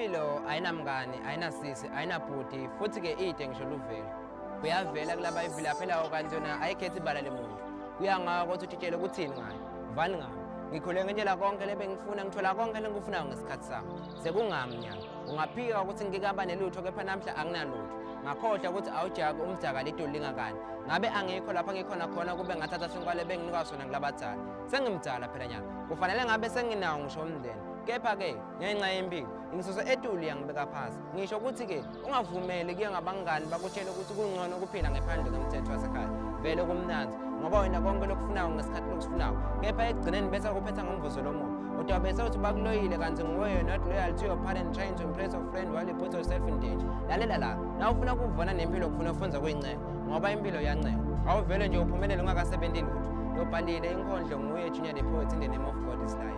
impilo ayinamngani, ayinasisi, ayinabhuti, futhi-ke ide ngisho luvelo. Kuyavela kulaba ivilaphelayo kanti yona ayikhethi ibala lemuntu. Kuya ngayo ukuthi utshitshele ukuthini ngayo, vani ngami. Ngikhule ngendlela konke lebengifuna, ngithola konke lengikufunayo ngesikhathi sami. Sekungami nyanga. Ungaphika ukuthi ngikaba nelutho kepha namhla anginalutho. Ngakhohlwa ukuthi awujaka umdaka lidoli lingakani. Ngabe angikho lapha ngikhona khona kube ngathatha sonkwale benginika sona ngilabadzala. Sengimdala phela nyanga. Kufanele ngabe senginawo ngisho umndeni. Kepha-ke ngenxa yempilo ngisusa etuli yangibeka phasi. Ngisho ukuthi-ke ungavumeli kuye ngabangani bakutshela ukuthi kungcono ukuphila ngaphandle komthetho wasekhaya. Vele kumnanzi ngoba wena konke lokufunayo ngesikhathi lokufunayo. Kepha ekugcineni bese kuphetha ngomvuzo lomubi. Kodwa bese uthi bakuloyile kanti nguwe not loyal to your parent trying to impress your friend while you put yourself in danger. Lalela la, na ufuna ukuvana nempilo kufuna ufunza kuyincengo ngoba impilo iyancenga. Awuvele nje uphumelele ungakasebenzi lutho. Lobhalile inkondlo nguye Junior the Poet in the name of God is life.